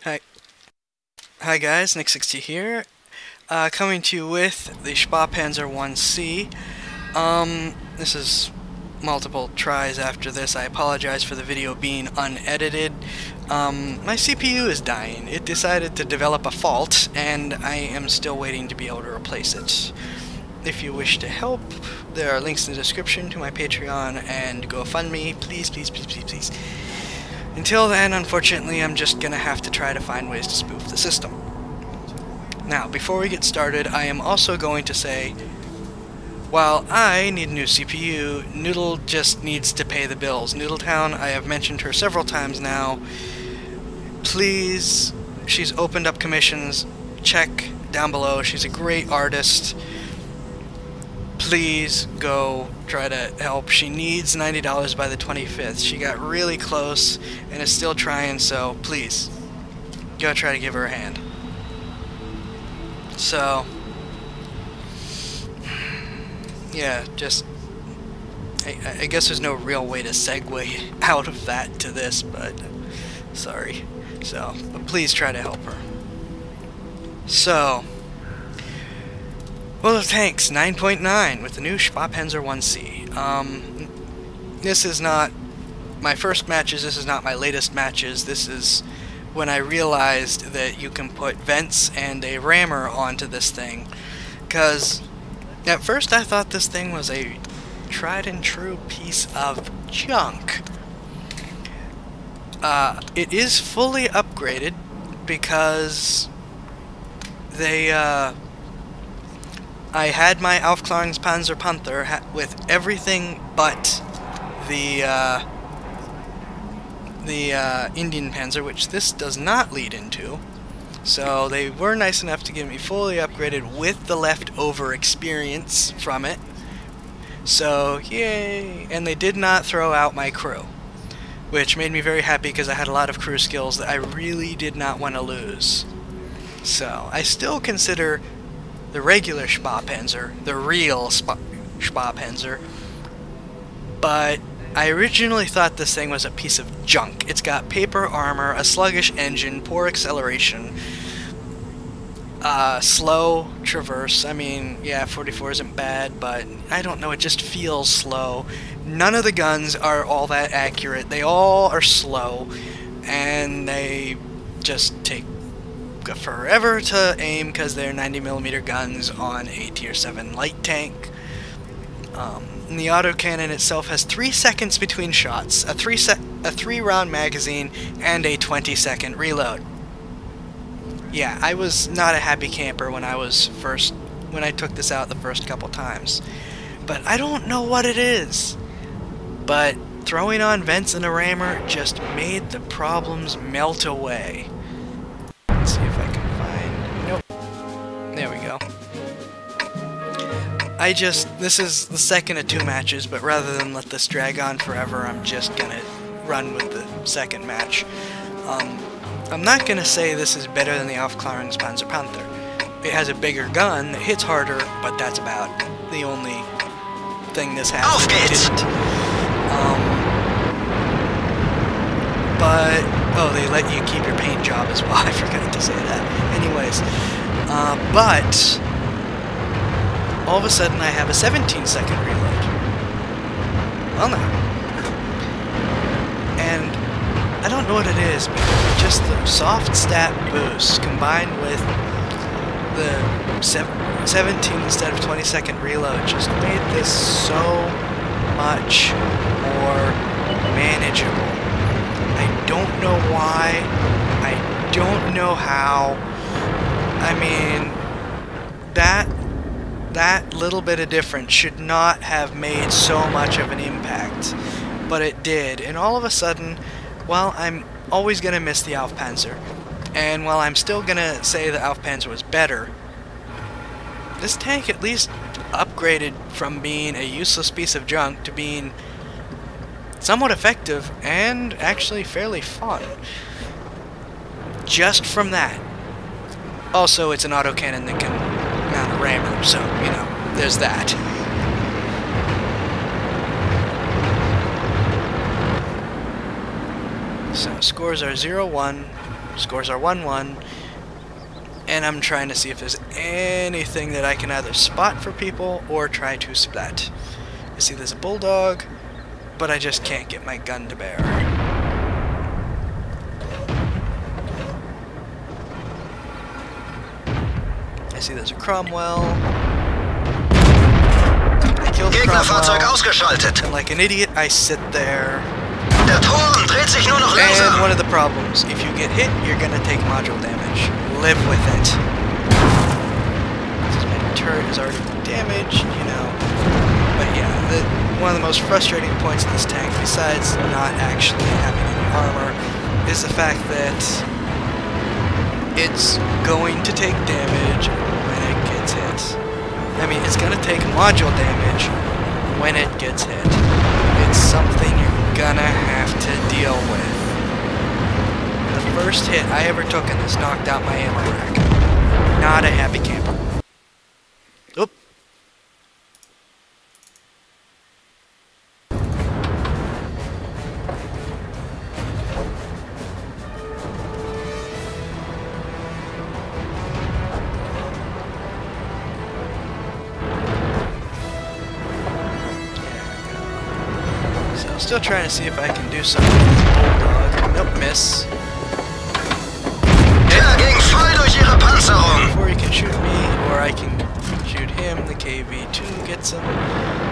Hi, hi guys, Nick60 here, coming to you with the Spahpanzer 1C. This is multiple tries after this. I apologize for the video being unedited. My CPU is dying. It decided to develop a fault, and I am still waiting to be able to replace it. If you wish to help, there are links in the description to my Patreon and GoFundMe. Please, please, please, please, please. Until then, unfortunately, I'm just gonna have to try to find ways to spoof the system. Now, before we get started, I am also going to say, while I need a new CPU, Noodle just needs to pay the bills. Noodletown, I have mentioned her several times now. Please, she's opened up commissions. Check down below. She's a great artist. Please go try to help. She needs $90 by the 25th. She got really close and is still trying, so please go try to give her a hand. So, yeah, just I guess there's no real way to segue out of that to this, but sorry. But please try to help her. So, well, thanks, 9.9 with the new Spahpanzer 1C. This is not my first matches, this is not my latest matches, this is when I realized that you can put vents and a rammer onto this thing. Because at first I thought this thing was a tried and true piece of junk. It is fully upgraded because they, I had my AufPanther with everything but the Indian Panzer, which this does not lead into. So they were nice enough to get me fully upgraded with the leftover experience from it. So, yay! And they did not throw out my crew, which made me very happy because I had a lot of crew skills that I really did not want to lose. So, I still consider the regular Spahpanzer the real Spahpanzer, but I originally thought this thing was a piece of junk. It's got paper armor, a sluggish engine, poor acceleration, slow traverse. I mean, yeah, 44 isn't bad, but I don't know, it just feels slow. None of the guns are all that accurate. They all are slow, and they just take forever to aim because they're 90mm guns on a tier 7 light tank. And the autocannon itself has 3 seconds between shots, a 3-round magazine, and a 20-second reload. Yeah, I was not a happy camper when I took this out the first couple times. But I don't know what it is. But throwing on vents and a rammer just made the problems melt away. Let's see if I can find... Nope. There we go. This is the second of 2 matches, but rather than let this drag on forever, I'm just gonna run with the second match. I'm not gonna say this is better than the Spahpanzer. It has a bigger gun that hits harder, but that's about the only thing this has that didn't. But, oh, they let you keep your paint job as well. I forgot to say that. Anyways, but all of a sudden I have a 17-second reload. Well, no. And I don't know what it is, but just the soft stat boost combined with the 17 instead of 20-second reload just made this so much more manageable. I don't know why. I don't know how. I mean, that little bit of difference should not have made so much of an impact, but it did. And all of a sudden, while I'm always going to miss the AufPanther, and while I'm still going to say the AufPanther was better, this tank at least upgraded from being a useless piece of junk to being somewhat effective and actually fairly fun. Just from that. Also, it's an autocannon that can mount a rammer, so, you know, there's that. So, scores are 0-1, Scores are 1-1. And I'm trying to see if there's anything that I can either spot for people or try to splat. I see there's a bulldog, but I just can't get my gun to bear. I see there's a Cromwell. I killed the Gegnerfahrzeug Cromwell, ausgeschaltet. and like an idiot, I sit there. Der Turm dreht sich nur noch And langsam. one of the problems, if you get hit, you're gonna take module damage. Live with it. Since my turret is already damaged, you know. But yeah, one of the most frustrating points of this tank, besides not actually having any armor, is the fact that it's going to take damage when it gets hit. I mean, it's gonna take module damage when it gets hit. It's something you're gonna have to deal with. The first hit I ever took in this knocked out my ammo rack. Not a happy camper. Oop. Still trying to see if I can do something with this bulldog. Nope, miss. Er ging voll durch ihre Panzerung. Before he can shoot me, or I can shoot him, the KV-2 gets him.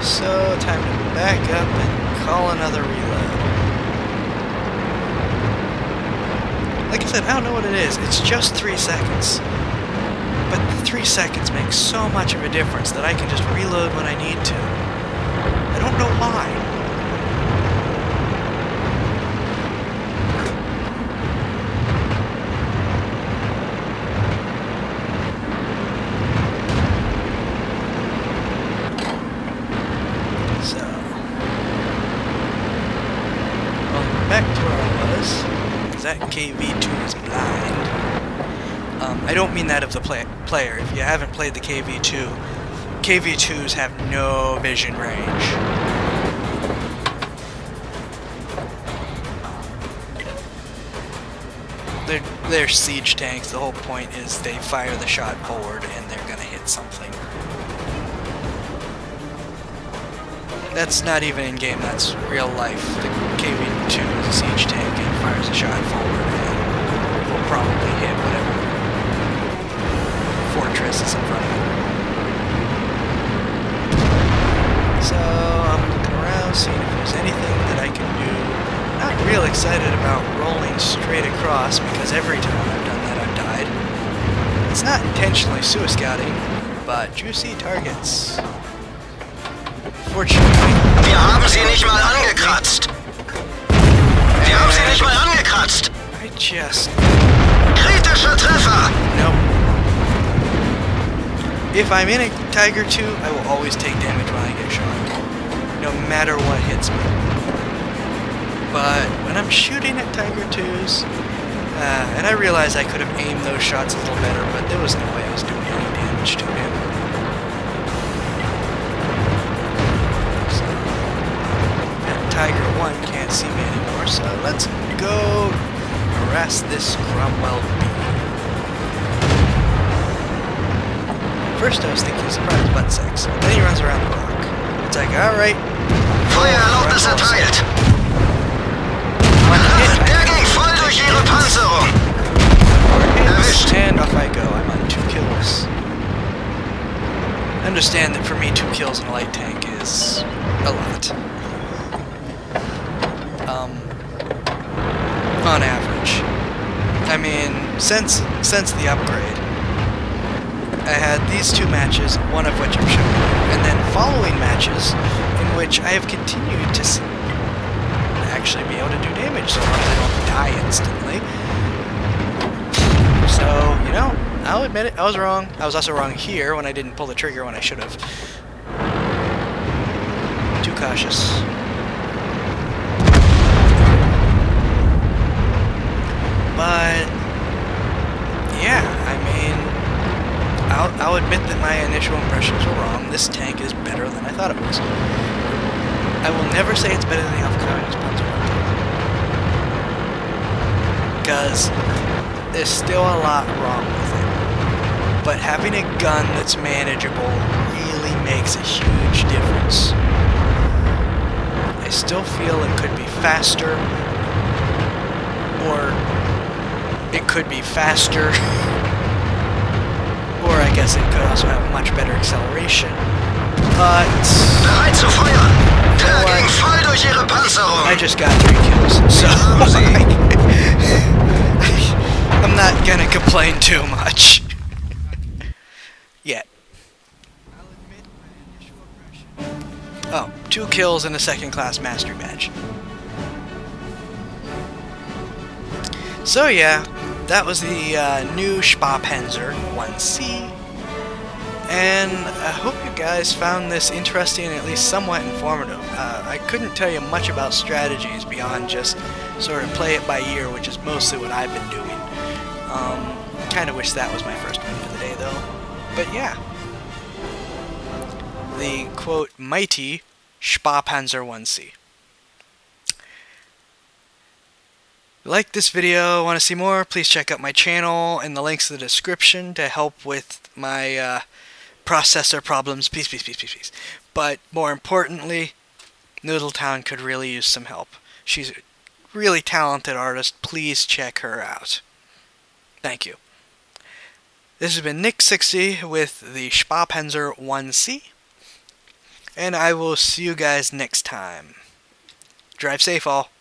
So, time to back up and call another reload. Like I said, I don't know what it is. It's just 3 seconds. But the 3 seconds makes so much of a difference that I can just reload when I need to. I don't know why. Back to where I was, because that KV-2 is blind. I don't mean that of the player. If you haven't played the KV-2, KV-2s have no vision range. They're siege tanks. The whole point is they fire the shot forward and they're gonna hit something. That's not even in game, that's real life. The KV-2 is a siege tank and fires a shot forward and will probably hit whatever fortress is in front of it. So I'm looking around, seeing if there's anything that I can do. Not real excited about rolling straight across because every time I've done that I've died. It's not intentionally suicide-scouting, but juicy targets. Fortunately, Wir haben sie nicht mal angekratzt. Wir haben sie nicht mal angekratzt. I just... Kritischer Treffer. Nope. If I'm in a Tiger 2, I will always take damage when I get shot. No matter what hits me. But when I'm shooting at Tiger 2s, and I realize I could have aimed those shots a little better, but there was no way I was doing any damage to him. Tiger 1 can't see me anymore, so let's go harass this Cromwell B. First I was thinking surprise butt sex, but then he runs around the block. It's like, alright. Feuererlaubnis erteilt. Der ging voll durch ihre Panzerung. Erwischt. And off I go. I'm on 2 kills. Understand that for me 2 kills in a light tank is a lot. On average. I mean, since the upgrade, I had these 2 matches, one of which I'm showing you, and then following matches in which I have continued to actually be able to do damage so long as I don't die instantly. So, you know, I'll admit it, I was wrong. I was also wrong here when I didn't pull the trigger when I should have. Too cautious. But yeah, I mean, I'll admit that my initial impressions were wrong. This tank is better than I thought it was. I will never say it's better than the AufPanther, because there's still a lot wrong with it. But having a gun that's manageable really makes a huge difference. I still feel it could be faster, or it could be faster, or I guess it could also have much better acceleration. But Bereit zu feuern! Dagegen voll durch ihre Panzerung! I just got 3 kills, so I'm not gonna complain too much. Yet. Oh, 2 kills and a second-class mastery badge. So yeah, that was the new Spahpanzer 1C. And I hope you guys found this interesting and at least somewhat informative. I couldn't tell you much about strategies beyond just sort of play it by ear, which is mostly what I've been doing. Kind of wish that was my first win for the day, though. But yeah. The, quote, mighty Spahpanzer 1C. If you like this video, want to see more, please check out my channel and the links in the description to help with my processor problems. Please, please, please, please, please. But more importantly, Noodletown could really use some help. She's a really talented artist. Please check her out. Thank you. This has been Nick60 with the Spahpanzer 1C. And I will see you guys next time. Drive safe, all.